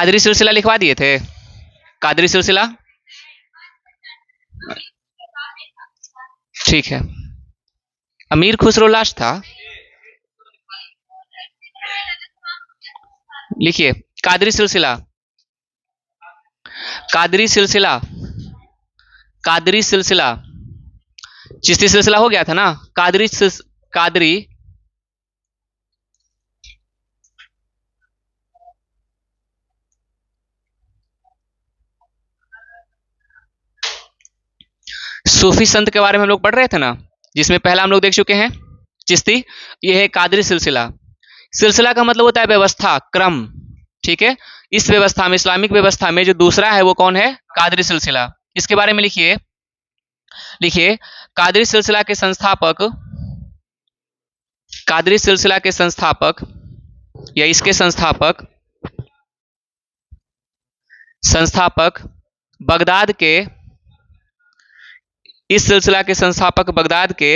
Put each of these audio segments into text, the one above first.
कादरी सिलसिला लिखवा दिए थे? कादरी सिलसिला, ठीक है। अमीर खुसरो लाश था। लिखिए कादरी सिलसिला, कादरी सिलसिला, कादरी सिलसिला। चिश्ती सिलसिला हो गया था ना। कादरी सूफी संत के बारे में हम लोग पढ़ रहे थे ना, जिसमें पहला हम लोग देख चुके हैं चिश्ती। ये है कादरी सिलसिला। सिलसिला का मतलब होता है व्यवस्था, क्रम। ठीक है, इस व्यवस्था में, इस्लामिक व्यवस्था में जो दूसरा है वो कौन है? कादरी सिलसिला। इसके बारे में लिखिए, लिखिए कादरी सिलसिला के संस्थापक, कादरी सिलसिला के संस्थापक या इसके संस्थापक, संस्थापक बगदाद के, इस सिलसिला के संस्थापक बगदाद के,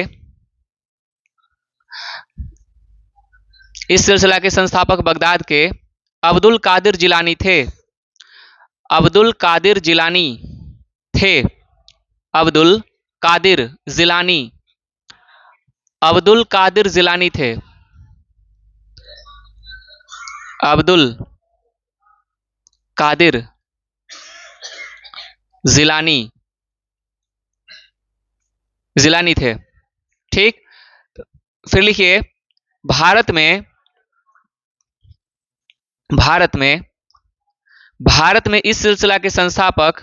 इस सिलसिला के संस्थापक बगदाद के अब्दुल कादिर जिलानी थे। अब्दुल कादिर जिलानी थे। अब्दुल कादिर जिलानी, अब्दुल कादिर जिलानी थे। अब्दुल कादिर जिलानी, जिलानी थे। ठीक, फिर लिखिए भारत में, भारत में, भारत में इस सिलसिला के संस्थापक,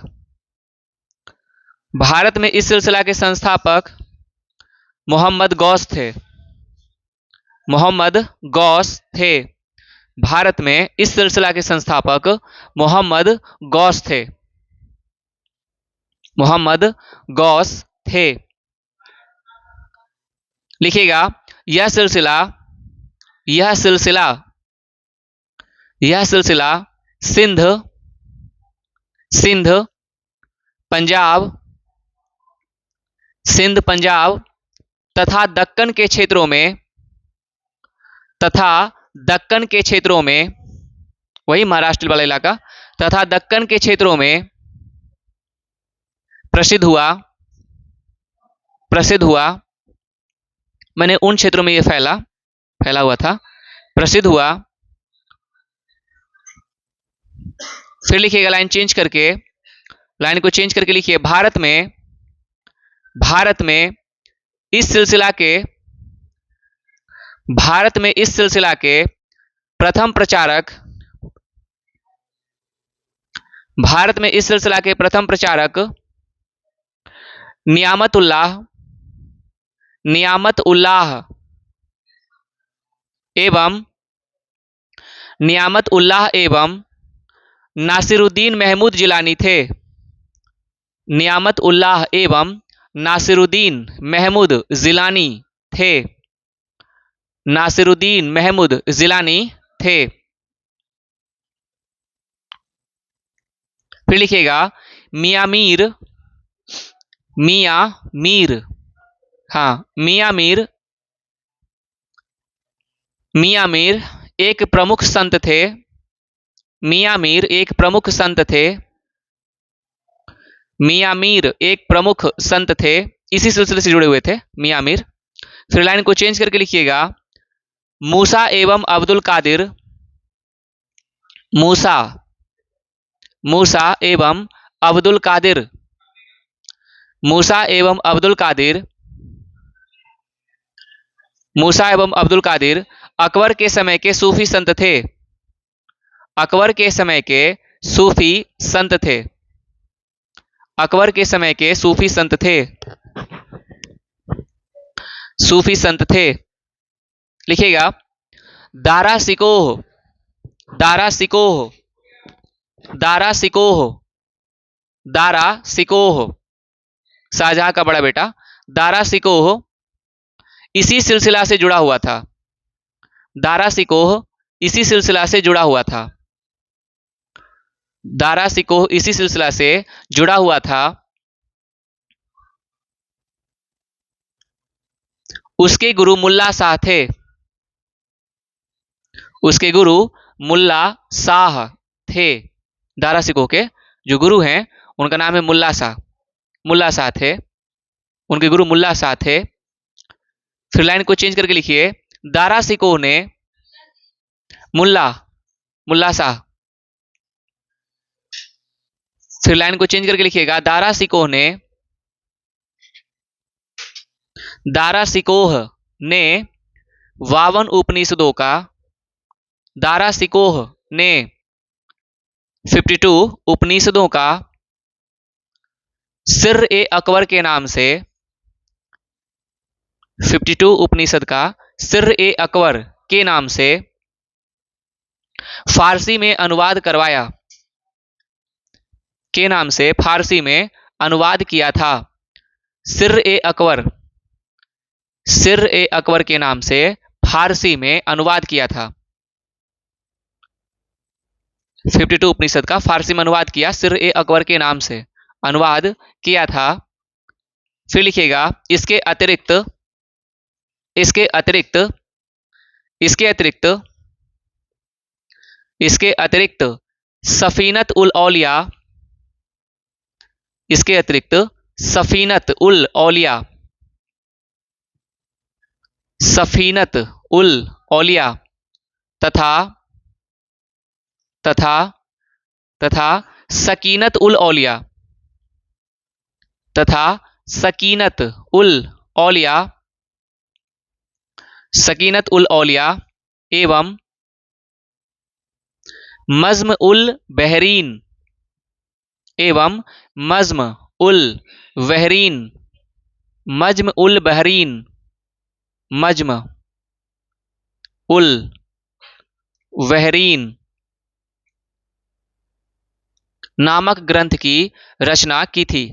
भारत में इस सिलसिला के संस्थापक मोहम्मद गौस थे। मोहम्मद गौस थे। भारत में इस सिलसिला के संस्थापक मोहम्मद गौस थे। मोहम्मद गौस थे। लिखिएगा यह सिलसिला, यह सिलसिला, यह सिलसिला सिंध, सिंध पंजाब, सिंध पंजाब तथा दक्कन के क्षेत्रों में, तथा दक्कन के क्षेत्रों में, वही महाराष्ट्र वाला इलाका, तथा दक्कन के क्षेत्रों में प्रसिद्ध हुआ, प्रसिद्ध हुआ। मैंने उन क्षेत्रों में यह फैला, फैला हुआ था, प्रसिद्ध हुआ। फिर लिखिएगा लाइन चेंज करके, लाइन को चेंज करके लिखिए भारत में, भारत में इस सिलसिला के, भारत में इस सिलसिला के प्रथम प्रचारक, भारत में इस सिलसिला के प्रथम प्रचारक नियामत उल्लाह, नियामत उल्लाह एवं, नियामत उल्लाह एवं नासिरुद्दीन महमूद जिलानी थे। नियामत उल्लाह एवं नासिरुद्दीन महमूद जिलानी थे। नासिरुद्दीन महमूद जिलानी थे। फिर लिखिएगा मियां मीर, मियां मीर, हाँ मियां मीर, मियां मीर एक प्रमुख संत थे। मियां मीर एक प्रमुख संत थे। मियां मीर एक प्रमुख संत थे, इसी सिलसिले से जुड़े हुए थे मियां मीर। फिर लाइन को चेंज करके लिखिएगा मूसा एवं अब्दुल कादिर, मूसा, मूसा एवं अब्दुल कादिर, मूसा एवं अब्दुल कादिर, मूसा एवं अब्दुल कादिर अकबर के समय के सूफी संत थे। अकबर के समय के सूफी संत थे। अकबर के समय के सूफी संत थे। सूफी संत थे। लिखिएगा दारा सिकोह, दारा सिकोह, दारा सिकोह, दारा सिकोह, शाहजहां का बड़ा बेटा दारा सिकोह इसी सिलसिला से जुड़ा हुआ था। दारा सिकोह इसी सिलसिला से जुड़ा हुआ था। दारा सिकोह इसी सिलसिला से जुड़ा हुआ था। उसके गुरु मुल्ला शाह थे। उसके गुरु मुल्ला शाह थे। दारा सिकोह के जो गुरु हैं उनका नाम है मुल्ला शाह। मुल्ला शाह थे, उनके गुरु मुल्ला शाह थे। फिर लाइन को चेंज करके लिखिए, दारा सिकोह ने मुल्ला मुल्ला शाह। फिर लाइन को चेंज करके लिखिएगा, दारा सिकोह ने दारा सिकोह ने 52 उपनिषदों का दारा सिकोह ने 52 उपनिषदों का सिर ए अकबर के नाम से 52 उपनिषद का सिर ए अकबर के नाम से फारसी में अनुवाद करवाया, के नाम से फारसी में अनुवाद किया था। सिर ए अकबर, सिर ए अकबर के नाम से फारसी में अनुवाद किया था। 52 उपनिषद का फारसी में अनुवाद किया, सिर ए अकबर के नाम से अनुवाद किया था। फिर लिखिएगा, इसके अतिरिक्त इसके अतिरिक्त इसके अतिरिक्त इसके अतिरिक्त सफीनत उल औलिया, इसके अतिरिक्त सफीनत उल औलिया, सफीनत उल औलिया तथा तथा तथा सकीनत उल औलिया तथा सकीनत उल औलिया, सकीनत उल औलिया एवं मज़्म उल बहरीन एवं मज़्म उल बहरीन, मज़्म उल बहरीन, मज़्म उल बहरीन नामक ग्रंथ की रचना की थी,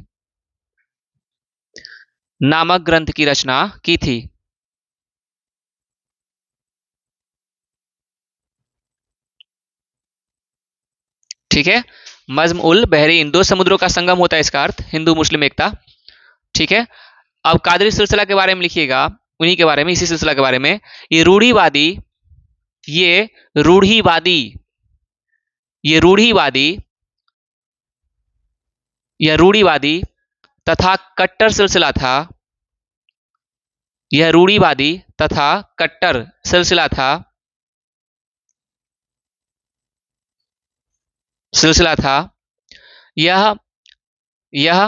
नामक ग्रंथ की रचना की थी। ठीक है, मज़्म उल बहरीन, दो समुद्रों का संगम होता है इसका अर्थ, हिंदू मुस्लिम एकता। ठीक है, अब कादरी सिलसिला के बारे में लिखिएगा, उन्हीं के बारे में, इसी सिलसिला के बारे में। ये रूढ़ीवादी ये रूढ़ीवादी ये रूढ़ीवादी यह रूढ़ीवादी तथा कट्टर सिलसिला था, यह रूढ़ीवादी तथा कट्टर सिलसिला था, सिलसिला था। यह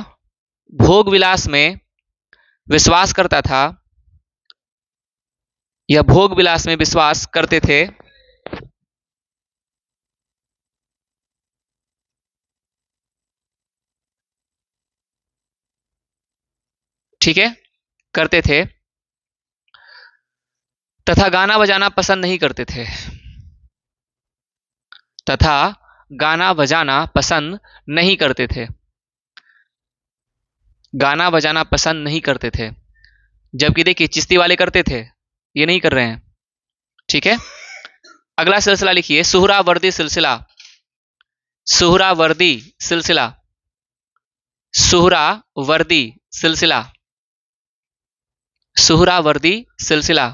भोग विलास में विश्वास करता था, यह भोग विलास में विश्वास करते थे। ठीक है, करते थे तथा गाना बजाना पसंद नहीं करते थे, तथा गाना बजाना पसंद नहीं करते थे, गाना बजाना पसंद नहीं करते थे। जबकि देखिए चिश्ती वाले करते थे, ये नहीं कर रहे हैं। ठीक है, अगला सिलसिला लिखिए, सुहरावर्दी सिलसिला, सुहरावर्दी सिलसिला, सुहरावर्दी सिलसिला, सुहरावर्दी सिलसिला।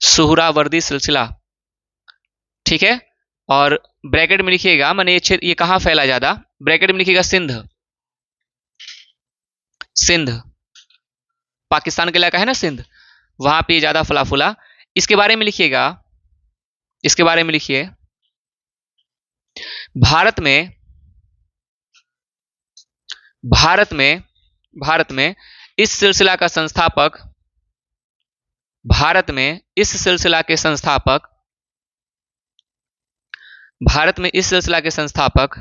सुहरावर्दी सिलसिला। ठीक है, और ब्रैकेट में लिखिएगा, मैंने ये कहां फैला ज्यादा, ब्रैकेट में लिखिएगा सिंध, सिंध पाकिस्तान के इलाका है ना सिंध, वहां पे ज्यादा फला फूला। इसके बारे में लिखिएगा, इसके बारे में लिखिए, भारत में भारत में भारत में इस सिलसिला का संस्थापक, भारत में इस सिलसिला के संस्थापक, भारत में इस सिलसिला के संस्थापक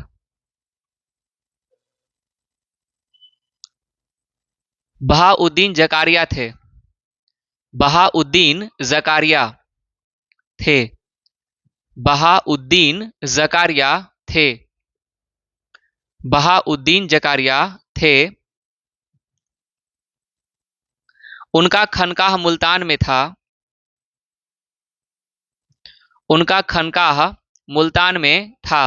बहाउद्दीन जकारिया थे, बहाउद्दीन जकारिया थे, बहाउद्दीन जकारिया थे, बहाउद्दीन जकारिया थे। उनका खनकाह मुल्तान में था, उनका खनकाह मुल्तान में था,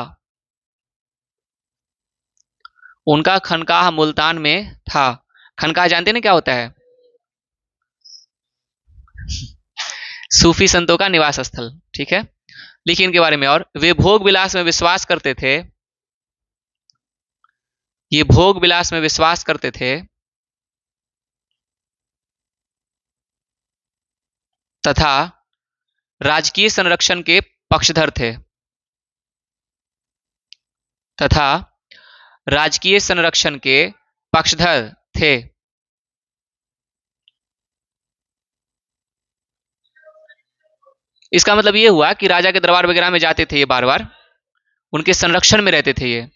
उनका खनकाह मुल्तान में था। खनकाह जानते हैं ना क्या होता है? सूफी संतों का निवास स्थल। ठीक है, लिखिए इनके बारे में। और वे भोग विलास में विश्वास करते थे, ये भोग विलास में विश्वास करते थे तथा राजकीय संरक्षण के पक्षधर थे, तथा राजकीय संरक्षण के पक्षधर थे। इसका मतलब ये हुआ कि राजा के दरबार वगैरह में जाते थे ये बार बार, उनके संरक्षण में रहते थे ये।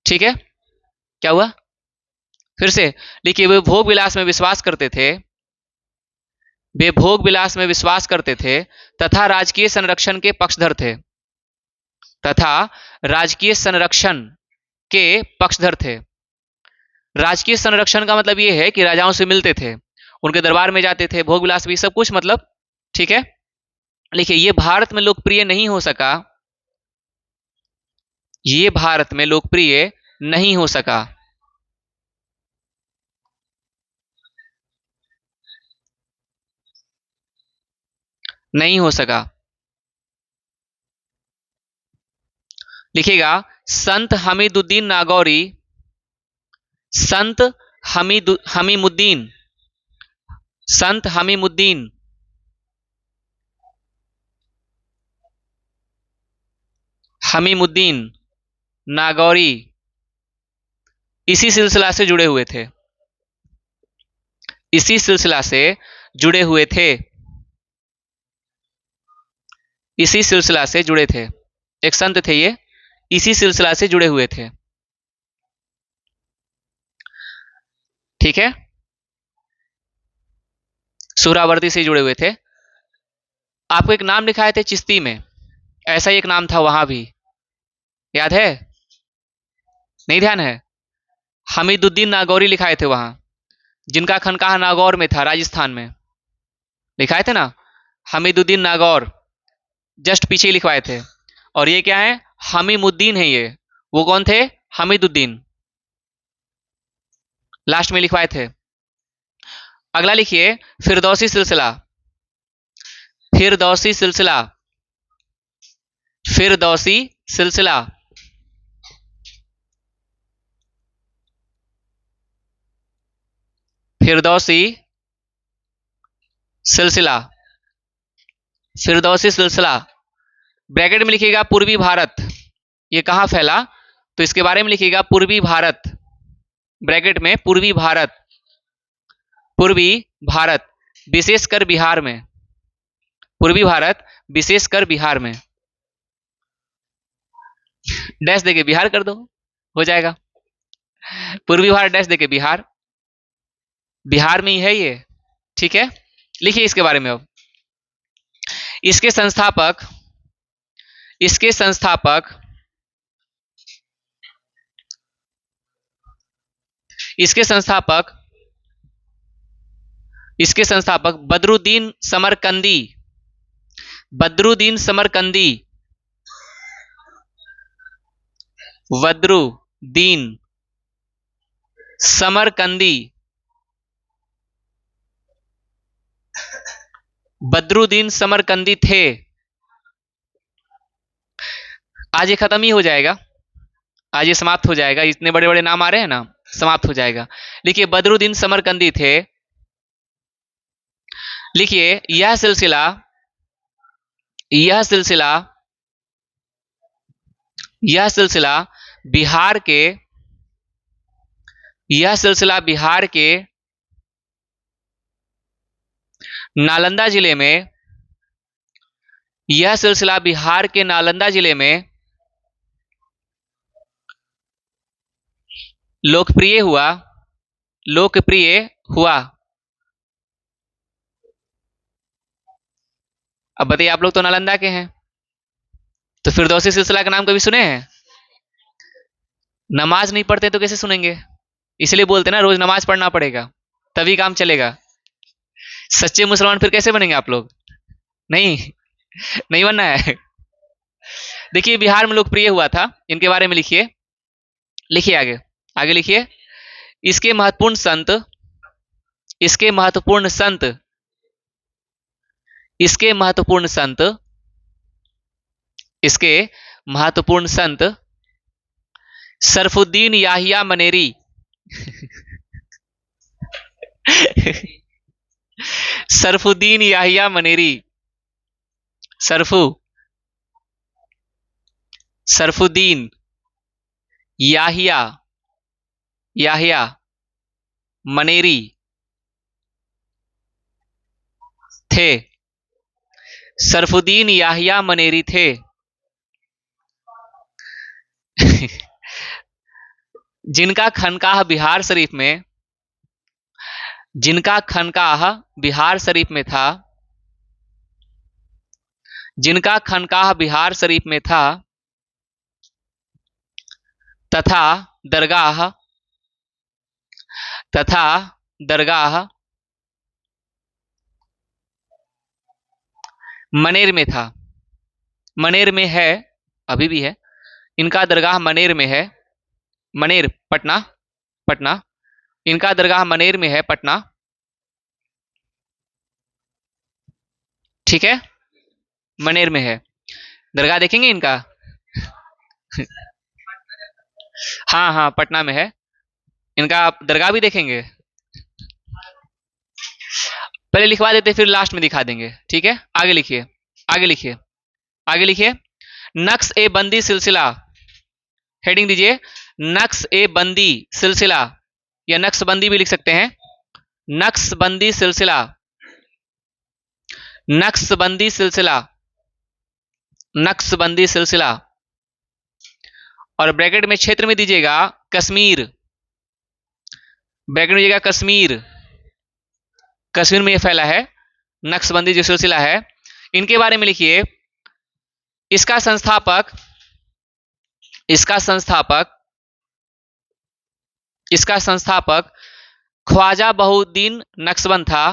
ठीक है, क्या हुआ फिर से लिखिए। वे भोग विलास में विश्वास करते थे, वे भोग विलास में विश्वास करते थे तथा राजकीय संरक्षण के पक्षधर थे, तथा राजकीय संरक्षण के पक्षधर थे। राजकीय संरक्षण का मतलब ये है कि राजाओं से मिलते थे, उनके दरबार में जाते थे, भोग विलास भी सब कुछ मतलब। ठीक है, लिखिए ये भारत में लोकप्रिय नहीं हो सका, ये भारत में लोकप्रिय नहीं हो सका। नहीं हो सका। लिखिएगा संत हमीदुद्दीन नागौरी, संत हमीमुद्दीन, संत हमीमुद्दीन हमीमुद्दीन नागौरी इसी सिलसिला से जुड़े हुए थे, इसी सिलसिला से जुड़े हुए थे, इसी सिलसिला से जुड़े थे। एक संत थे ये, इसी सिलसिला से जुड़े हुए थे। ठीक है, सुहरावर्दी से जुड़े हुए थे। आपको एक नाम लिखाए थे चिश्ती में, ऐसा ही एक नाम था वहां भी, याद है? नहीं ध्यान है? हमीदुद्दीन नागौरी लिखाए थे वहां, जिनका खनकाह नागौर में था, राजस्थान में लिखाए थे ना, हमीदुद्दीन नागौर जस्ट पीछे ही लिखवाए थे। और ये क्या है? हमीमुद्दीन है ये। वो कौन थे? हमीदुद्दीन, लास्ट में लिखवाए थे। अगला लिखिए फिरदौसी सिलसिला, फिरदौसी सिलसिला, फिरदौसी सिलसिला। फिरदौसी सिलसिला, फिरदौसी सिलसिला। ब्रैकेट में लिखिएगा पूर्वी भारत, ये कहां फैला तो इसके बारे में लिखिएगा पूर्वी भारत, ब्रैकेट में पूर्वी भारत, पूर्वी भारत विशेषकर बिहार में, पूर्वी भारत विशेषकर बिहार में। डैश देके बिहार कर दो, हो जाएगा। पूर्वी भारत डैश देके बिहार, बिहार में ही है ये। ठीक है, लिखिए इसके बारे में अब। इसके संस्थापक, इसके संस्थापक, इसके संस्थापक, इसके संस्थापक बदरुद्दीन समरकंदी, बदरुद्दीन समरकंदी, बदरुद्दीन समरकंदी, बदरुद्दीन समरकंदी थे। आज ये खत्म ही हो जाएगा, आज ये समाप्त हो जाएगा, इतने बड़े बड़े नाम आ रहे हैं ना, समाप्त हो जाएगा। लिखिए बदरुद्दीन समरकंदी थे। लिखिए यह सिलसिला, यह सिलसिला, यह सिलसिला बिहार के, यह सिलसिला बिहार के नालंदा जिले में, यह सिलसिला बिहार के नालंदा जिले में लोकप्रिय हुआ, लोकप्रिय हुआ। अब बताइए, आप लोग तो नालंदा के हैं, तो फिरदौसी सिलसिला का नाम कभी सुने हैं? नमाज नहीं पढ़ते तो कैसे सुनेंगे? इसलिए बोलते ना रोज नमाज पढ़ना पड़ेगा, तभी काम चलेगा। सच्चे मुसलमान फिर कैसे बनेंगे आप लोग? नहीं, नहीं बनना है। देखिए बिहार में लोकप्रिय हुआ था, इनके बारे में लिखिए, लिखिए आगे, आगे लिखिए। इसके महत्वपूर्ण संत, इसके महत्वपूर्ण संत, इसके महत्वपूर्ण संत, इसके महत्वपूर्ण संत सरफुद्दीन याहिया मनेरी सरफुद्दीन याहिया मनेरी, सरफू सरफुद्दीन याहिया याहिया मनेरी थे। सरफुद्दीन याहिया मनेरी थे जिनका खनकाह बिहार शरीफ में, जिनका खनकाह बिहार शरीफ में था, जिनका खनकाह बिहार शरीफ में था, तथा दरगाह, तथा दरगाह मनेर में था, मनेर में है, अभी भी है। इनका दरगाह मनेर में है, मनेर पटना, पटना। इनका दरगाह मनेर में है, पटना। ठीक है, मनेर में है दरगाह, देखेंगे इनका हाँ हाँ, पटना में है। इनका दरगाह भी देखेंगे, पहले लिखवा देते फिर लास्ट में दिखा देंगे। ठीक है, आगे लिखिए, आगे लिखिए, आगे लिखिए। नक्श ए बंदी सिलसिला, हेडिंग दीजिए नक्श ए बंदी सिलसिला, या नक्शबंदी भी लिख सकते हैं, नक्शबंदी सिलसिला, नक्शबंदी सिलसिला, नक्शबंदी सिलसिला। और ब्रैकेट में क्षेत्र में दीजिएगा कश्मीर, ब्रैकेट में दीजिएगा कश्मीर, कश्मीर में यह फैला है नक्शबंदी जो सिलसिला है। इनके बारे में लिखिए, इसका संस्थापक, इसका संस्थापक, इसका संस्थापक ख्वाजा बहुद्दीन नक्शबंद था।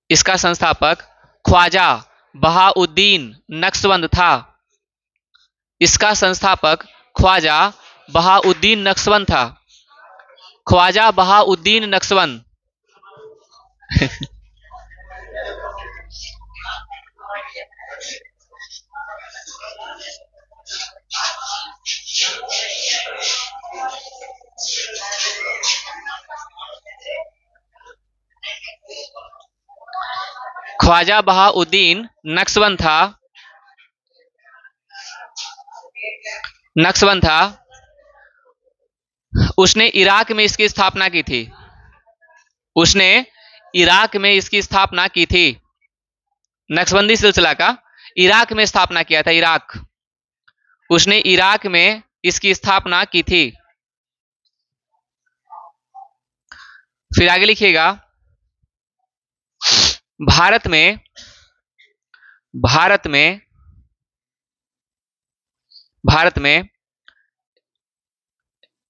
इसका संस्थापक ख्वाजा बहाउद्दीन नक्शबंद था। इसका संस्थापक ख्वाजा बहाउद्दीन नक्शबंद था, ख्वाजा बहाउद्दीन नक्शबंद ख्वाजा बहाउद्दीन नक्शबंद था, नक्शबंद था। उसने इराक में इसकी स्थापना की थी, उसने इराक में इसकी स्थापना की थी। नक्शबंदी सिलसिला का इराक में स्थापना किया था, इराक, उसने इराक में इसकी स्थापना की थी। फिर आगे लिखिएगा, भारत में, भारत में, भारत में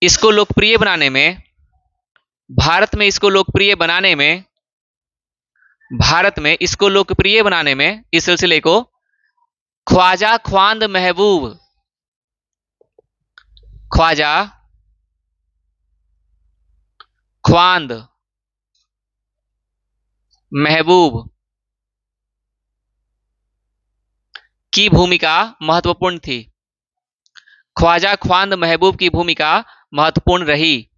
इसको लोकप्रिय बनाने में, भारत में इसको लोकप्रिय बनाने में, भारत में इसको लोकप्रिय बनाने में, इस सिलसिले को ख्वाजा ख्वांद महबूब, ख्वाजा ख्वांद महबूब की भूमिका महत्वपूर्ण थी। ख्वाजा ख्वांद महबूब की भूमिका महत्वपूर्ण रही,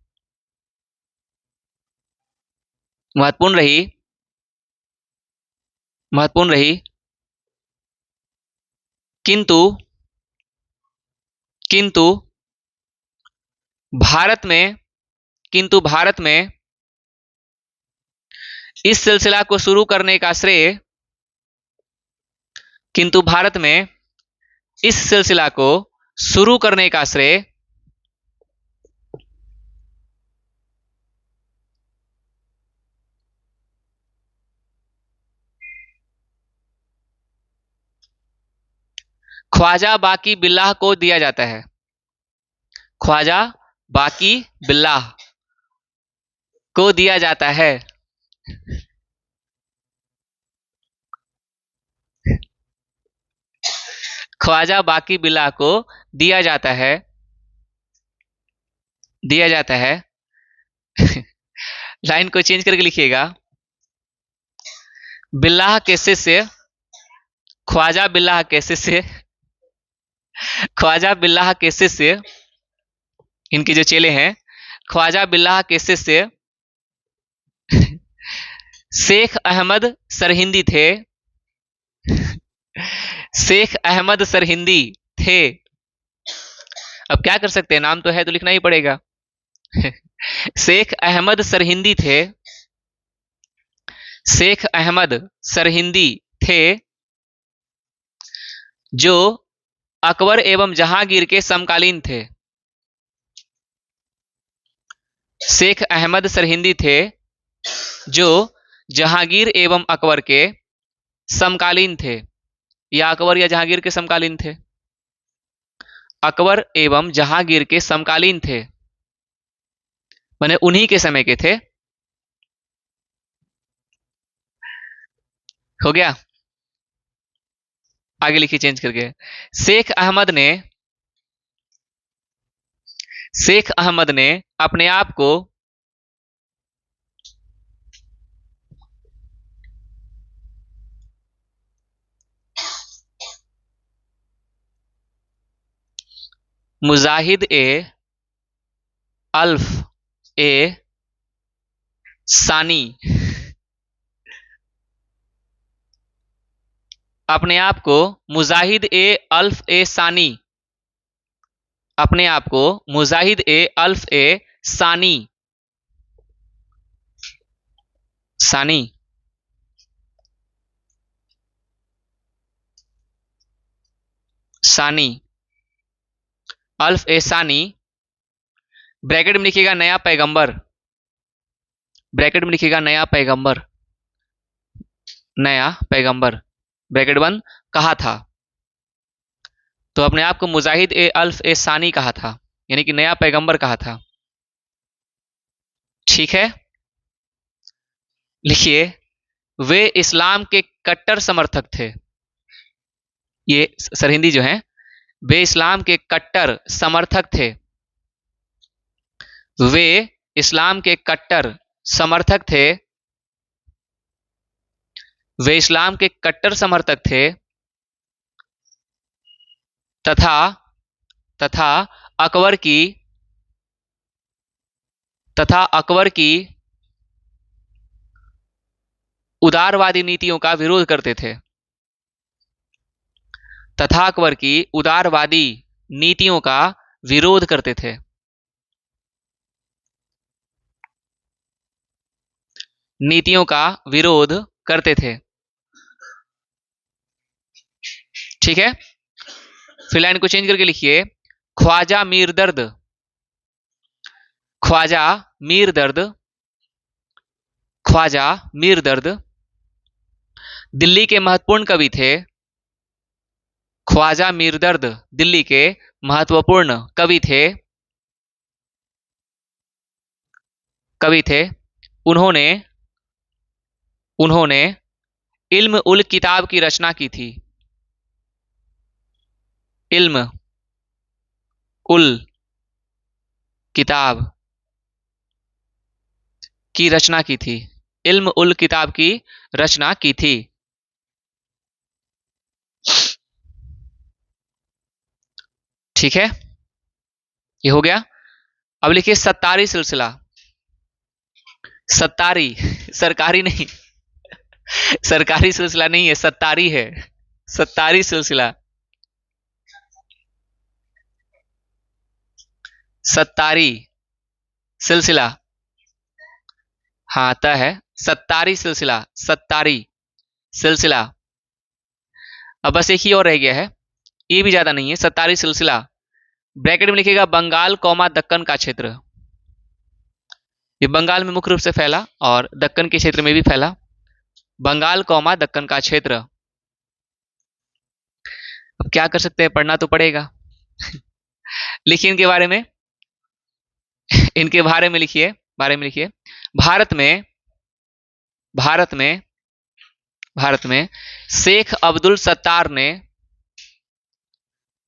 महत्वपूर्ण रही, महत्वपूर्ण रही। किंतु, किंतु भारत में, किंतु भारत में इस सिलसिला को शुरू करने का श्रेय, किंतु भारत में इस सिलसिला को शुरू करने का श्रेय ख्वाजा बाकी बिल्लाह को दिया जाता है, ख्वाजा बाकी बिल्लाह को दिया जाता है। ख्वाजा बाकी बिल्लाह को दिया जाता है, दिया जाता है लाइन को चेंज करके लिखिएगा, बिल्लाह के शिष्य ख्वाजा बिल्लाह के शिष्य ख्वाजा बिल्लाह के शिष्य, इनके जो चेले हैं, ख्वाजा बिल्लाह के शिष्य शेख अहमद सरहिंदी थे। शेख अहमद सरहिंदी थे। अब क्या कर सकते हैं, नाम तो है तो लिखना ही पड़ेगा। शेख अहमद सरहिंदी थे। शेख अहमद सरहिंदी थे जो अकबर एवं जहांगीर के समकालीन थे। शेख अहमद सरहिंदी थे जो जहांगीर एवं अकबर के समकालीन थे, या अकबर या जहांगीर के समकालीन थे। अकबर एवं जहांगीर के समकालीन थे, माने उन्हीं के समय के थे। हो गया। आगे लिखिए चेंज करके। शेख अहमद ने अपने आप को मुजाहिद ए अल्फ ए सानी, अपने आप को मुजाहिद ए अल्फ ए सानी, अपने आप को मुजाहिद ए अल्फ ए सानी सानी सानी अल्फ ए सानी, ब्रैकेट में लिखिएगा नया पैगंबर, ब्रैकेट में लिखिएगा नया पैगंबर, नया पैगंबर, ब्रैकेट बंद, कहा था। तो अपने आप को मुजाहिद ए अल्फ ए सानी कहा था, यानी कि नया पैगंबर कहा था। ठीक है, लिखिए वे इस्लाम के कट्टर समर्थक थे। ये सरहिंदी जो हैं, वे इस्लाम के कट्टर समर्थक थे। वे इस्लाम के कट्टर समर्थक थे। वे इस्लाम के कट्टर समर्थक थे तथा तथा अकबर की उदारवादी नीतियों का विरोध करते थे। तथा अकबर की उदारवादी नीतियों का विरोध करते थे। नीतियों का विरोध करते थे। ठीक है, फिर लाइन को चेंज करके लिखिए ख्वाजा मीर दर्द, ख्वाजा मीर दर्द, ख्वाजा मीर दर्द दिल्ली के महत्वपूर्ण कवि थे। ख्वाजा मीर दर्द दिल्ली के महत्वपूर्ण कवि थे, उन्होंने उन्होंने इल्म उल किताब की रचना की थी। इल्म उल किताब की रचना की थी। इल्म उल किताब की रचना की थी। ठीक है, ये हो गया। अब लिखिए सत्तारी सिलसिला। सत्तारी, सरकारी नहीं, सरकारी सिलसिला नहीं है, सत्तारी है। सत्तारी सिलसिला, सत्तारी सिलसिला, हाँ त है, सत्तारी सिलसिला, सत्तारी सिलसिला। अब बस एक ही और रह गया है, ये भी ज्यादा नहीं है। सत्तारी सिलसिला ब्रैकेट में लिखिएगा बंगाल कौमा दक्कन का क्षेत्र। ये बंगाल में मुख्य रूप से फैला और दक्कन के क्षेत्र में भी फैला। बंगाल कौमा दक्कन का क्षेत्र। अब क्या कर सकते हैं, पढ़ना तो पड़ेगा। लिखिए इनके बारे में, इनके बारे में लिखिए, भारत में शेख अब्दुल सत्तार ने,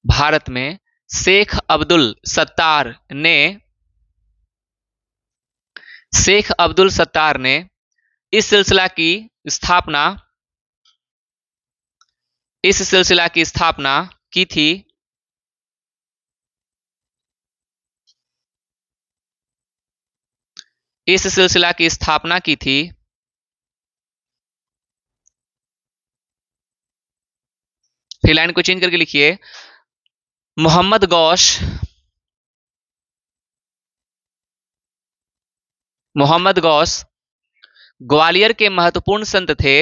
भारत में शेख अब्दुल सत्तार ने, शेख अब्दुल सत्तार ने इस सिलसिला की स्थापना इस सिलसिला की स्थापना की थी। इस सिलसिला की स्थापना की थी। फिर लाइन को चेंज करके लिखिए, मोहम्मद गौस, मोहम्मद गौस ग्वालियर के महत्वपूर्ण संत थे।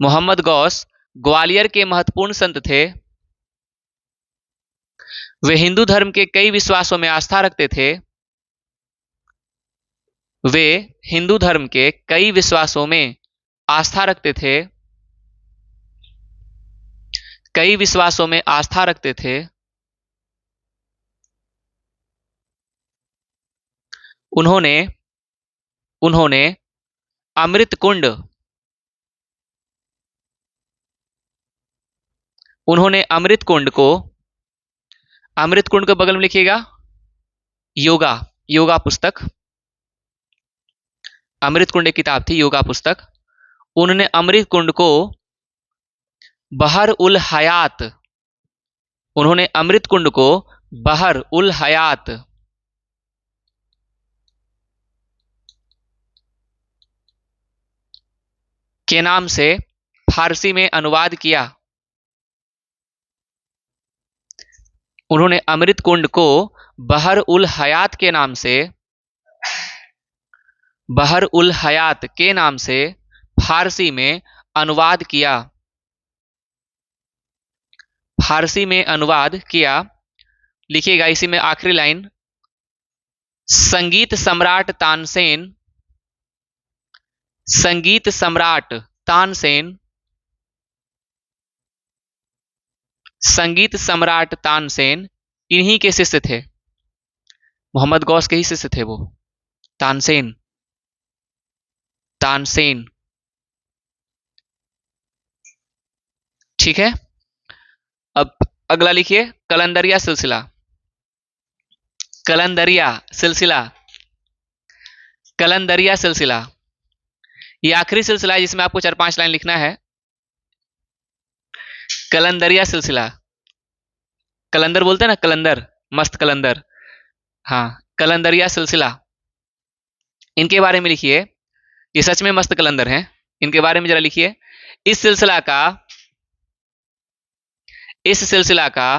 मोहम्मद गौस ग्वालियर के महत्वपूर्ण संत थे। वे हिंदू धर्म के कई विश्वासों में आस्था रखते थे। वे हिंदू धर्म के कई विश्वासों में आस्था रखते थे। कई विश्वासों में आस्था रखते थे। उन्होंने उन्होंने अमृत कुंड उन्होंने अमृत कुंड को बगल में लिखिएगा, योगा, योगा पुस्तक, अमृत कुंड एक किताब थी, योगा पुस्तक। उन्होंने अमृत कुंड को बहर उल हयात, उन्होंने अमृत कुंड को बहर उल हयात के नाम से फारसी में अनुवाद किया। उन्होंने अमृत कुंड को बहर उल हयात के नाम से, बहर उल हयात के नाम से फारसी में अनुवाद किया। फारसी में अनुवाद किया। लिखिएगा इसी में आखिरी लाइन, संगीत सम्राट तानसेन, संगीत सम्राट तानसेन, संगीत सम्राट तानसेन इन्हीं के शिष्य थे। मोहम्मद गौस के ही शिष्य थे वो, तानसेन, तानसेन। ठीक है, अब अगला लिखिए, कलंदरिया सिलसिला। कलंदरिया सिलसिला, कलंदरिया सिलसिला ये आखिरी सिलसिला है जिसमें आपको 4-5 लाइन लिखना है। कलंदरिया सिलसिला, कलंदर बोलते हैं ना, कलंदर, मस्त कलंदर, हाँ, कलंदरिया सिलसिला, इनके बारे में लिखिए। ये सच में मस्त कलंदर हैं, इनके बारे में जरा लिखिए। इस सिलसिला का इस सिलसिला का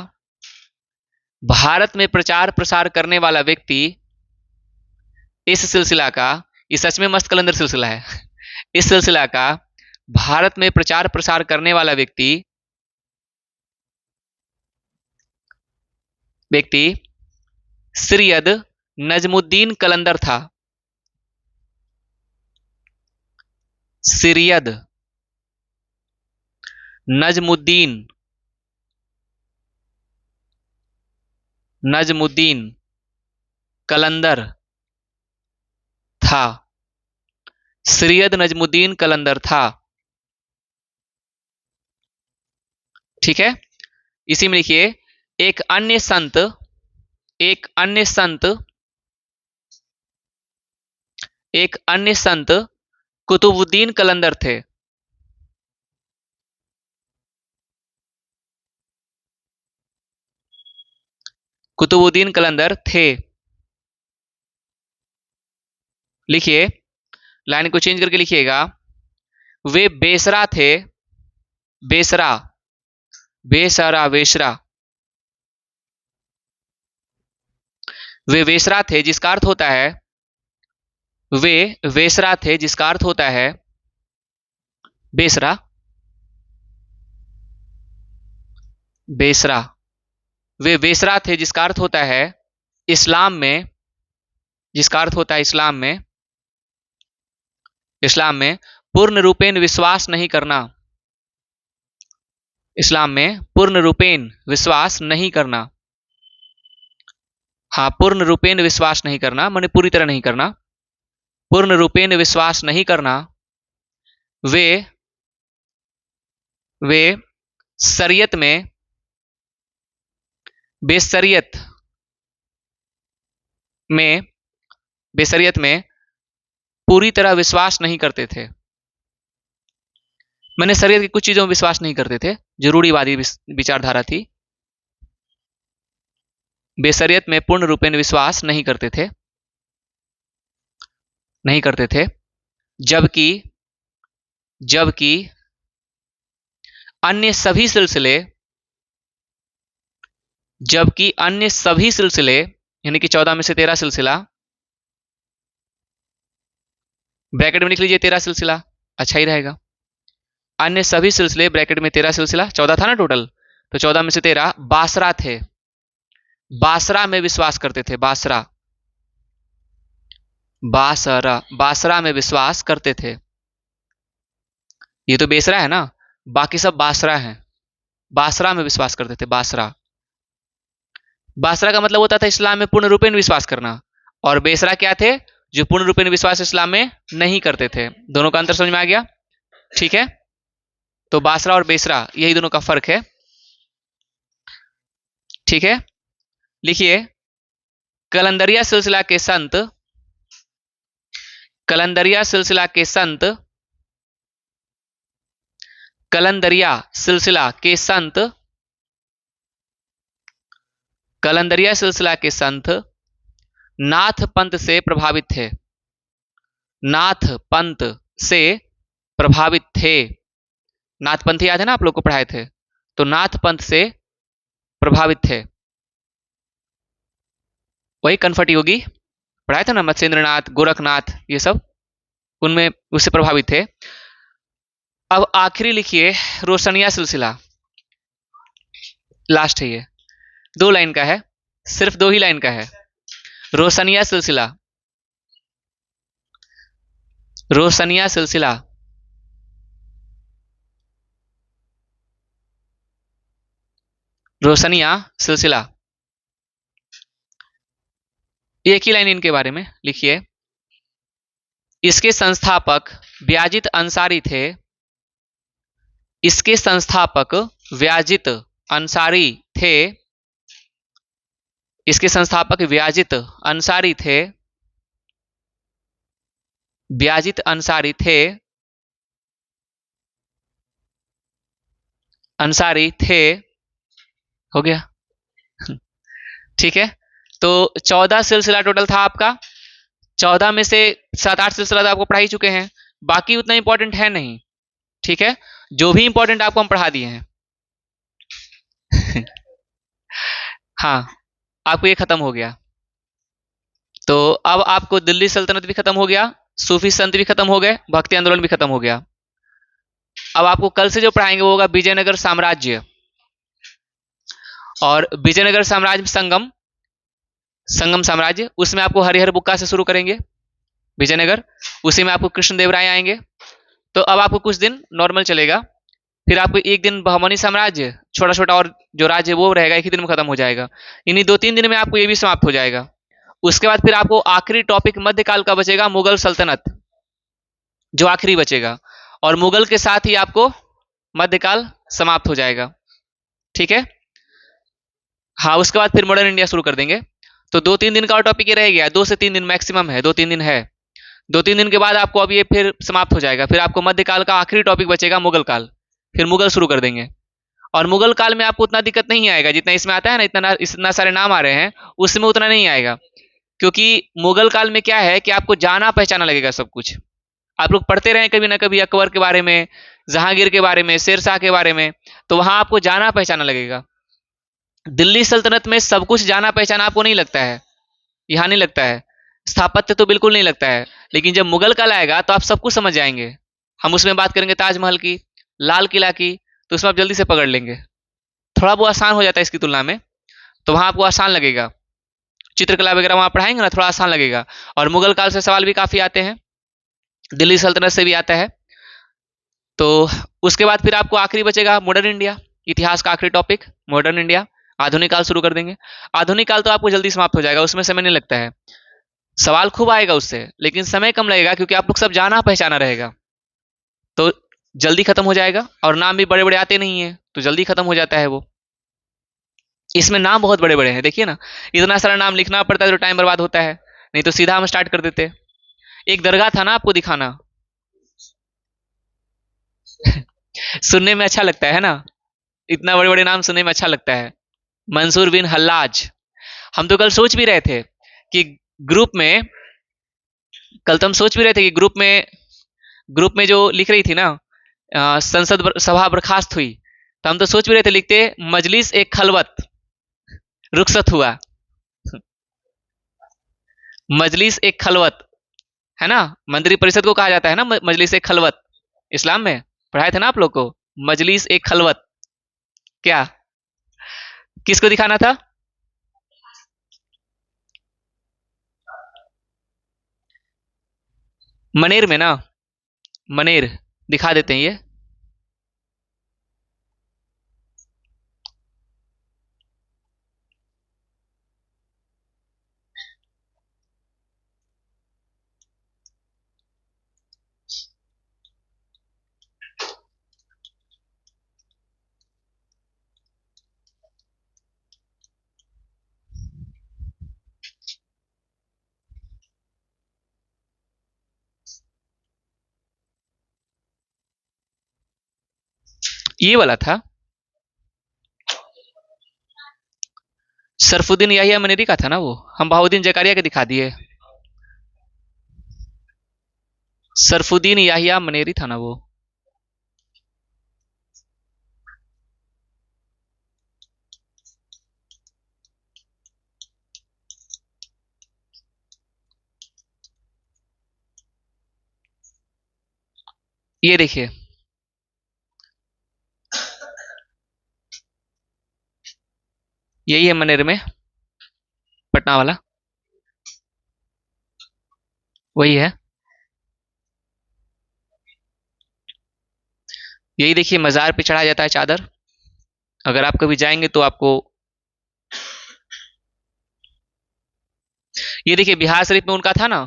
भारत में प्रचार प्रसार करने वाला व्यक्ति, इस सिलसिला का, ये सच में मस्त कलंदर सिलसिला है, इस सिलसिला का भारत में प्रचार प्रसार करने वाला व्यक्ति सैयद नजमुद्दीन कलंदर था। सैयद नजमुद्दीन कलंदर था। सैयद नजमुद्दीन कलंदर था। ठीक है, इसी में लिखिए, एक अन्य संत, एक अन्य संत, एक अन्य संत कुतुबुद्दीन कलंदर थे। कुतुबुद्दीन कलंदर थे। लिखिए, लाइन को चेंज करके लिखिएगा, वे बेसरा थे। बेसरा, बेसरा, वेसरा, वे वेसरा थे जिसका अर्थ होता है, वे वेसरा थे जिसका अर्थ होता है बेसरा, बेसरा। वे वेसरा थे जिसका अर्थ होता है इस्लाम में, जिसका अर्थ होता है इस्लाम में, इस्लाम में पूर्ण रूपेण विश्वास नहीं करना, इस्लाम में पूर्ण रूपेण विश्वास नहीं करना। हाँ, पूर्ण रूपेण विश्वास नहीं करना माने पूरी तरह नहीं करना, पूर्ण रूपेण विश्वास नहीं करना। वे वे शरीयत में, बेशरियत, में बेशरियत में पूरी तरह विश्वास नहीं करते थे। मैंने शरीयत की कुछ चीजों में विश्वास नहीं करते थे, जो रूढ़िवादी विचारधारा थी। बेशरियत में पूर्ण रूपेण विश्वास नहीं करते थे, नहीं करते थे। जबकि जबकि अन्य सभी सिलसिले जबकि अन्य सभी सिलसिले यानी कि 14 में से 13 सिलसिला, ब्रैकेट में लिख लीजिए 13 सिलसिला, अच्छा ही रहेगा। अन्य सभी सिलसिले ब्रैकेट में 13 सिलसिला, 14 था ना टोटल, तो 14 में से 13 बासरा थे। बासरा में विश्वास करते थे। बासरा बासरा बासरा में विश्वास करते थे। ये तो बेसरा है ना, बाकी सब बासरा हैं। बासरा में विश्वास करते थे। बासरा बासरा का मतलब होता था इस्लाम में पूर्ण रूपेण विश्वास करना, और बेसरा क्या थे, जो पूर्ण रूपेण विश्वास इस्लाम में नहीं करते थे। दोनों का अंतर समझ में आ गया? ठीक है, तो बासरा और बेसरा यही दोनों का फर्क है। ठीक है, लिखिए, कलंदरिया सिलसिला के संत, कलंदरिया सिलसिला के संत, कलंदरिया सिलसिला के संत, कलंदरिया सिलसिला के संत नाथ पंथ से प्रभावित थे। नाथ पंथ से प्रभावित थे। नाथ पंथ याद है ना, आप लोग को पढ़ाए थे, तो नाथ पंथ से प्रभावित थे। वही कनफट योगी पढ़ाया था ना, मत्स्येंद्रनाथ, गोरखनाथ, ये सब उनमें उससे प्रभावित थे। अब आखिरी लिखिए, रोशनिया सिलसिला, लास्ट है ये, 2 लाइन का है, सिर्फ 2 ही लाइन का है। रोशनिया सिलसिला, रोशनिया सिलसिला, रोशनिया सिलसिला, एक ही लाइन इनके बारे में लिखिए। इसके संस्थापक व्याजित अंसारी थे। इसके संस्थापक व्याजित अंसारी थे। इसके संस्थापक व्याजित अंसारी थे। व्याजित अंसारी थे। अंसारी थे। हो गया? ठीक है, तो 14 सिलसिला टोटल था आपका। 14 में से 7-8 सिलसिला तो आपको पढ़ा ही चुके हैं, बाकी उतना इंपॉर्टेंट है नहीं। ठीक है, जो भी इंपॉर्टेंट आपको हम पढ़ा दिए हैं। हाँ, आपको ये खत्म हो गया। तो अब आपको दिल्ली सल्तनत भी खत्म हो गया, सूफी संत भी खत्म हो गए, भक्ति आंदोलन भी खत्म हो गया। अब आपको कल से जो पढ़ाएंगे वो होगा विजयनगर साम्राज्य, और विजयनगर साम्राज्य संगम, संगम साम्राज्य, उसमें आपको हरिहर बुक्का से शुरू करेंगे। विजयनगर, उसी में आपको कृष्णदेवराय आएंगे। तो अब आपको कुछ दिन नॉर्मल चलेगा, फिर आपको एक दिन बहमनी साम्राज्य, छोटा छोटा और जो राज्य वो रहेगा, एक ही दिन में खत्म हो जाएगा। इन्हीं 2-3 दिन में आपको ये भी समाप्त हो जाएगा। उसके बाद फिर आपको आखिरी टॉपिक मध्यकाल का बचेगा, मुगल सल्तनत, जो आखिरी बचेगा, और मुगल के साथ ही आपको मध्यकाल समाप्त हो जाएगा। ठीक है, हाँ, उसके बाद फिर मॉडर्न इंडिया शुरू कर देंगे। तो 2-3 दिन का और टॉपिक ये रह गया, 2 से 3 दिन मैक्सिमम है, 2-3 दिन है। 2-3 दिन के बाद आपको अब ये फिर समाप्त हो जाएगा। फिर आपको मध्यकाल का आखिरी टॉपिक बचेगा, मुगल काल, फिर मुगल शुरू कर देंगे। और मुगल काल में आपको उतना दिक्कत नहीं आएगा जितना इसमें आता है ना, इतना सारे नाम आ रहे हैं, उसमें उतना नहीं आएगा। क्योंकि मुगल काल में क्या है कि आपको जाना पहचाना लगेगा सब कुछ। आप लोग पढ़ते रहे कभी ना कभी अकबर के बारे में, जहांगीर के बारे में, शेरशाह के बारे में, तो वहां आपको जाना पहचाना लगेगा। दिल्ली सल्तनत में सब कुछ जाना पहचाना आपको नहीं लगता है, यहाँ नहीं लगता है, स्थापत्य तो बिल्कुल नहीं लगता है। लेकिन जब मुगल काल आएगा तो आप सब कुछ समझ जाएंगे। हम उसमें बात करेंगे ताजमहल की, लाल किला की, तो उसमें आप जल्दी से पकड़ लेंगे। थोड़ा बहुत आसान हो जाता है इसकी तुलना में, तो वहां आपको आसान लगेगा। चित्रकला वगैरह वहां पढ़ाएंगे ना, थोड़ा आसान लगेगा। और मुगल काल से सवाल भी काफी आते हैं, दिल्ली सल्तनत से भी आता है। तो उसके बाद फिर आपको आखिरी बचेगा मॉडर्न इंडिया, इतिहास का आखिरी टॉपिक मॉडर्न इंडिया। आधुनिक काल शुरू कर देंगे। आधुनिक काल तो आपको जल्दी समाप्त हो जाएगा, उसमें समय नहीं लगता है, सवाल खूब आएगा उससे, लेकिन समय कम लगेगा, क्योंकि आप लोग सब जाना पहचाना रहेगा, तो जल्दी खत्म हो जाएगा। और नाम भी बड़े बड़े आते नहीं है, तो जल्दी खत्म हो जाता है वो। इसमें नाम बहुत बड़े बड़े हैं, देखिए ना, इतना सारा नाम लिखना पड़ता है तो टाइम बर्बाद होता है, नहीं तो सीधा हम स्टार्ट कर देते। एक दरगाह था ना आपको दिखाना। सुनने में अच्छा लगता है ना, इतना बड़े बड़े नाम सुनने में अच्छा लगता है। मंसूर बिन हल्लाज। हम तो कल सोच भी रहे थे कि ग्रुप में, कल तो हम सोच भी रहे थे कि ग्रुप में जो लिख रही थी ना, संसद सभा बर्खास्त हुई, तो हम तो सोच भी रहे थे लिखते मजलिस एक खलवत रुखसत हुआ। मजलिस एक खलवत, है ना। मंत्री परिषद को कहा जाता है ना मजलिस एक खलवत, इस्लाम में पढ़ाए थे ना आप लोग को। मजलिस एक खलवत, क्या, किसको दिखाना था? मनेर में ना, मनेर दिखा देते हैं ये वाला था। सरफुद्दीन याहिया मनेरी का था ना वो, हम बहाउद्दीन जकारिया के दिखा दिए। सरफुद्दीन याहिया मनेरी था ना वो। ये देखिए, यही है मनेर में, पटना वाला, वही है। यही देखिए, मजार पे चढ़ाया जाता है चादर। अगर आप कभी जाएंगे तो आपको, ये देखिए बिहार शरीफ में उनका था ना,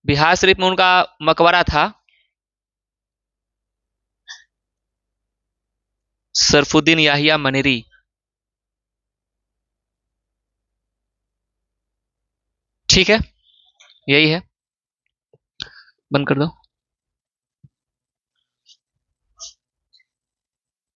बिहार शरीफ में उनका मकबरा था, सरफुद्दीन याहिया मनेरी। ठीक है, यही है। बंद कर दो।